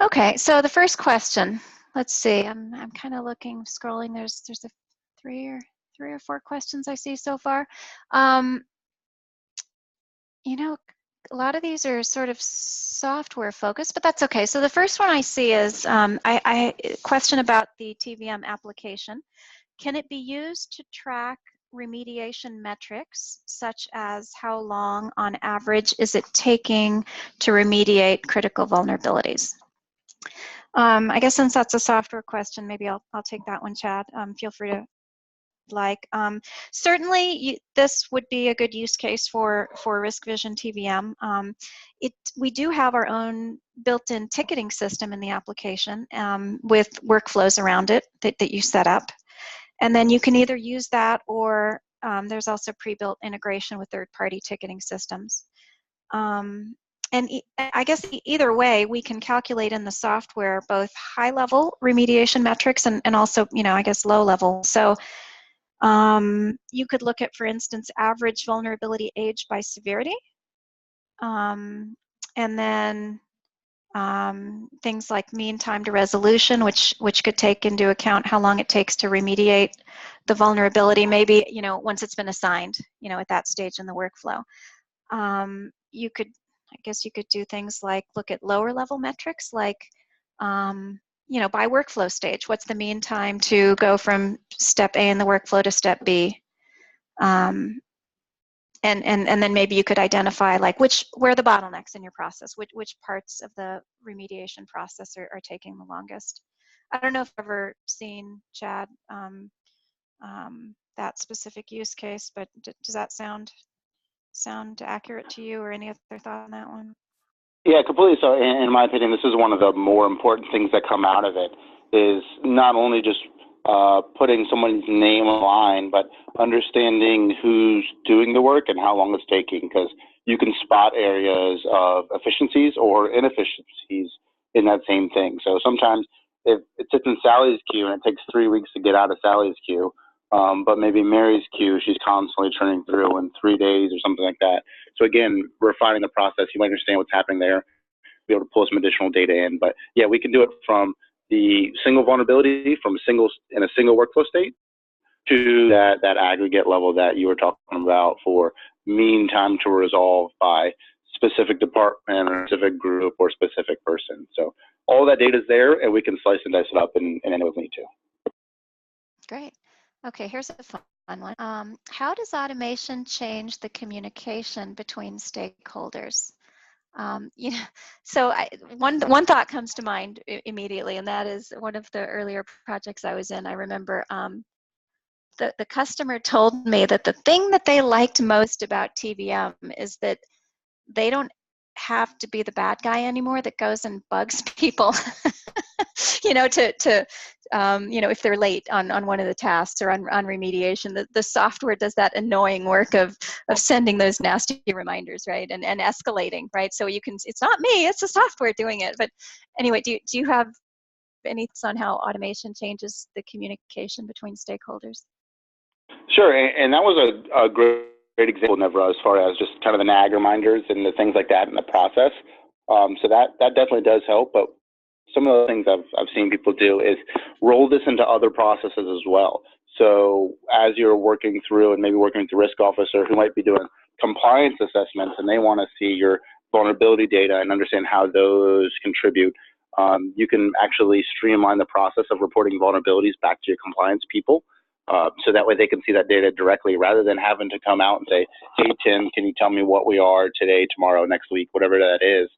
S2: Okay, so the first question. Let's see. I'm kind of looking, scrolling. There's a three or four questions I see so far. A lot of these are sort of software focused, but that's okay. So the first one I see is I question about the TVM application. Can it be used to track remediation metrics, such as how long on average is it taking to remediate critical vulnerabilities? I guess since that's a software question, maybe I'll take that one, Chad. Feel free to certainly this would be a good use case for Risk Vision TVM. We do have our own built-in ticketing system in the application with workflows around it that you set up. And then you can either use that or there's also pre-built integration with third-party ticketing systems. I guess either way, we can calculate in the software both high-level remediation metrics and also, I guess, low-level. So you could look at, for instance, average vulnerability age by severity, and then things like mean time to resolution, which could take into account how long it takes to remediate the vulnerability, maybe, once it's been assigned, at that stage in the workflow. I guess you could do things like look at lower level metrics like, by workflow stage. What's the mean time to go from step A in the workflow to step B? And then maybe you could identify like where are the bottlenecks in your process, which parts of the remediation process are taking the longest. I don't know if you've ever seen, Chad, that specific use case, but does that sound accurate to you, or any other thought on that one?
S3: Yeah, completely. So in my opinion, this is one of the more important things that come out of it, is not only just putting someone's name on the line, but understanding who's doing the work and how long it's taking, because you can spot areas of efficiencies or inefficiencies in that same thing. So sometimes if it sits in Sally's queue and it takes 3 weeks to get out of Sally's queue, but maybe Mary's queue, she's constantly churning through in 3 days or something like that. So again, refining the process, you might understand what's happening there, be able to pull some additional data in. But yeah, we can do it from the single vulnerability in a single workflow state to that aggregate level that you were talking about for mean time to resolve by specific department or specific group or specific person. So all that data is there, and we can slice and dice it up in any way we need to.
S2: Great. Okay, here's a fun one. How does automation change the communication between stakeholders? So one thought comes to mind immediately, and that is one of the earlier projects I was in. I remember the customer told me that the thing that they liked most about TVM is that they don't have to be the bad guy anymore that goes and bugs people, if they're late on one of the tasks or on remediation. The software does that annoying work of sending those nasty reminders, right, and escalating, right? So it's not me, it's the software doing it. But anyway, do you have any thoughts on how automation changes the communication between stakeholders?
S3: Sure, and that was a great example, Nevra, as far as just kind of the nag reminders and the things like that in the process. So that definitely does help. But some of the things I've seen people do is roll this into other processes as well. So as you're working through, and maybe working with the risk officer who might be doing compliance assessments, and they want to see your vulnerability data and understand how those contribute, you can actually streamline the process of reporting vulnerabilities back to your compliance people. So that way they can see that data directly, rather than having to come out and say, hey, Tim, can you tell me what we are today, tomorrow, next week, whatever that is.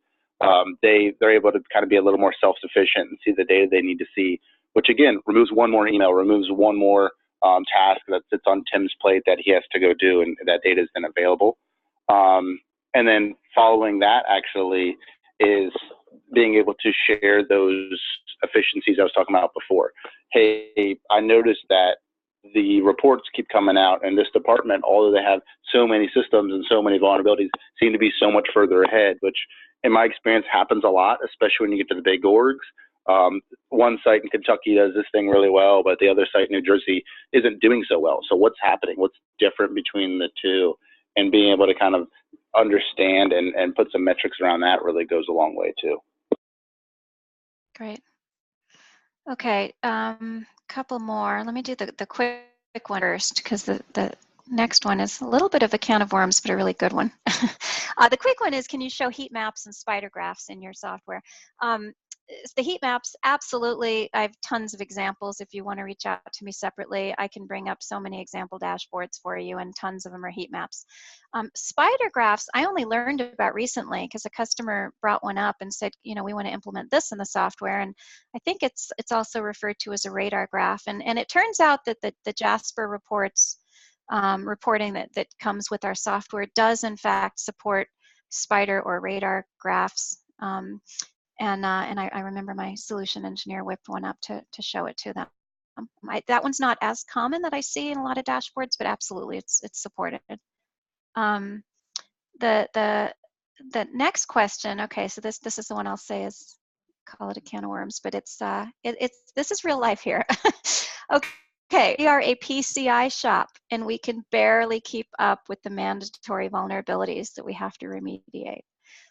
S3: They're able to kind of be a little more self-sufficient and see the data they need to see, which again removes one more email, removes one more task that sits on Tim's plate that he has to go do, and that data is then available. And then following that actually is being able to share those efficiencies I was talking about before. Hey, I noticed that the reports keep coming out, and this department, although they have so many systems and so many vulnerabilities, seem to be so much further ahead, which in my experience happens a lot, especially when you get to the big orgs. One site in Kentucky does this thing really well, but the other site in New Jersey isn't doing so well. So what's happening? What's different between the two? And being able to kind of understand and put some metrics around that really goes a long way too.
S2: Great. Okay, couple more. Let me do the quick one first, because the next one is a little bit of a can of worms, but a really good one. The quick one is, can you show heat maps and spider graphs in your software? The heat maps, absolutely. I have tons of examples. If you want to reach out to me separately, I can bring up so many example dashboards for you, and tons of them are heat maps. Spider graphs, I only learned about recently because a customer brought one up and said, we want to implement this in the software. And I think it's also referred to as a radar graph. And it turns out that the Jasper reports, reporting that comes with our software does in fact support spider or radar graphs. And I remember my solution engineer whipped one up to show it to them. That one's not as common that I see in a lot of dashboards, but absolutely it's supported. The the next question, okay, so this is the one I'll say is, call it a can of worms, but it's this is real life here. Okay, we are a PCI shop, and we can barely keep up with the mandatory vulnerabilities that we have to remediate.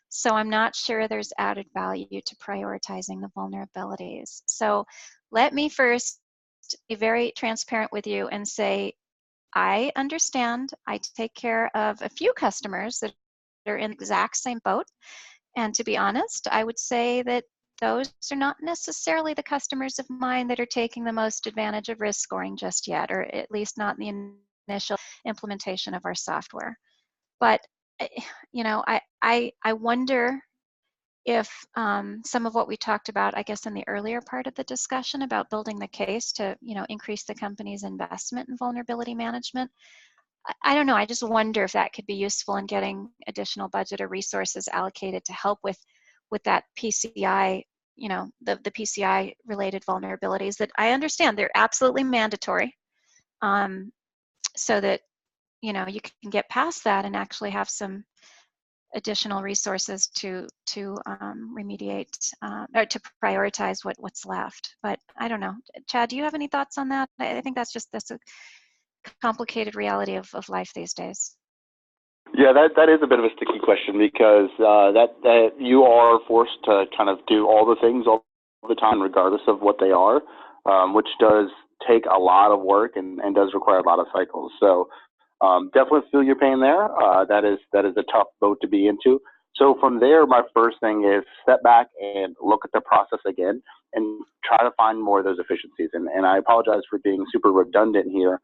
S2: So I'm not sure there's added value to prioritizing the vulnerabilities. So let me first be very transparent with you and say, I understand I take care of a few customers that are in the exact same boat. And to be honest, I would say that those are not necessarily the customers of mine that are taking the most advantage of risk scoring just yet, or at least not in the initial implementation of our software. But you know, I wonder if some of what we talked about, I guess, in the earlier part of the discussion about building the case to, you know, increase the company's investment in vulnerability management, I don't know, I just wonder if that could be useful in getting additional budget or resources allocated to help with that PCI, you know, the PCI related vulnerabilities that I understand they're absolutely mandatory, so that, you know, you can get past that and actually have some additional resources to remediate or to prioritize what's left. But I don't know. Chad, do you have any thoughts on that? I think that's a complicated reality of life these days.
S3: Yeah, that is a bit of a sticky question, because that you are forced to kind of do all the things all the time, regardless of what they are, which does take a lot of work and does require a lot of cycles. So definitely feel your pain there. That is a tough boat to be into. So from there, my first thing is step back and look at the process again and try to find more of those efficiencies. And I apologize for being super redundant here,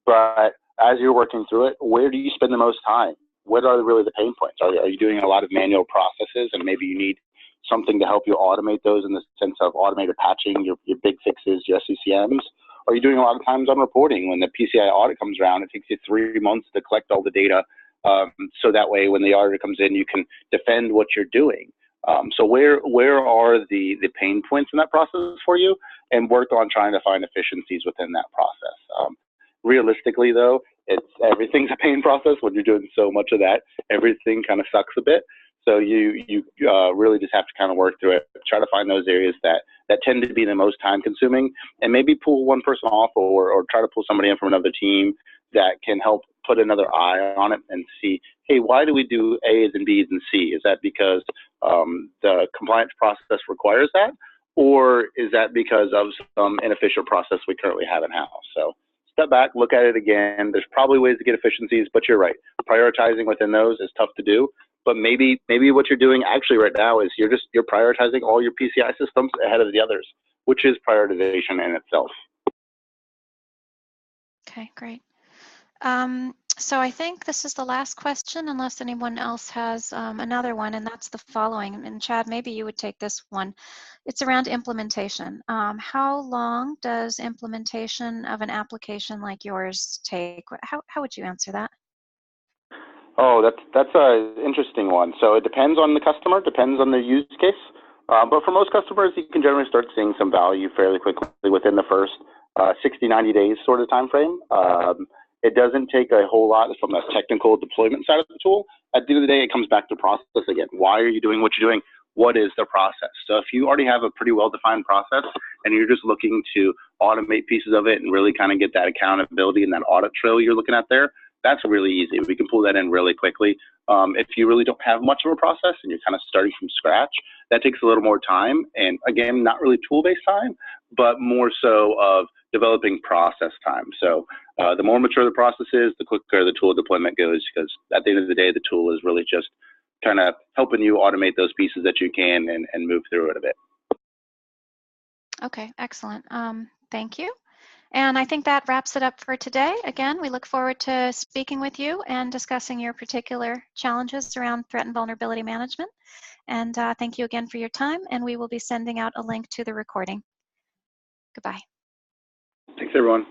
S3: but as you're working through it, where do you spend the most time? What are really the pain points? Are you doing a lot of manual processes, and maybe you need something to help you automate those in the sense of automated patching, your big fixes, your SCCMs? Are you doing a lot of times on reporting? When the PCI audit comes around, it takes you 3 months to collect all the data, so that way when the auditor comes in, you can defend what you're doing. So where are the pain points in that process for you, and work on trying to find efficiencies within that process. Realistically, though, everything's a pain process when you're doing so much of that. Everything kind of sucks a bit. So you really just have to kind of work through it, try to find those areas that tend to be the most time consuming, and maybe pull one person off or try to pull somebody in from another team that can help put another eye on it and see, hey, why do we do A's and B's and C? Is that because the compliance process requires that? Or is that because of some inefficient process we currently have in-house? So step back, look at it again. There's probably ways to get efficiencies, but you're right. Prioritizing within those is tough to do. But maybe what you're doing actually right now is you're prioritizing all your PCI systems ahead of the others, which is prioritization in itself.
S2: Okay, great. So I think this is the last question, unless anyone else has another one, and that's the following. And Chad, maybe you would take this one. It's around implementation. How long does implementation of an application like yours take? How would you answer that?
S3: Oh, that's an interesting one. So it depends on the customer, depends on the use case. But for most customers, you can generally start seeing some value fairly quickly within the first 60, 90 days sort of time frame. It doesn't take a whole lot from a technical deployment side of the tool. At the end of the day, it comes back to process again. Why are you doing what you're doing? What is the process? So if you already have a pretty well-defined process and you're just looking to automate pieces of it and really kind of get that accountability and that audit trail you're looking at there, that's really easy. We can pull that in really quickly. If you really don't have much of a process and you're kind of starting from scratch, that takes a little more time. And again, not really tool-based time, but more so of developing process time. So the more mature the process is, the quicker the tool deployment goes, because at the end of the day, the tool is really just kind of helping you automate those pieces that you can and move through it a bit.
S2: Okay, excellent. Thank you. And I think that wraps it up for today. Again, we look forward to speaking with you and discussing your particular challenges around threat and vulnerability management. And thank you again for your time, and we will be sending out a link to the recording. Goodbye.
S3: Thanks, everyone.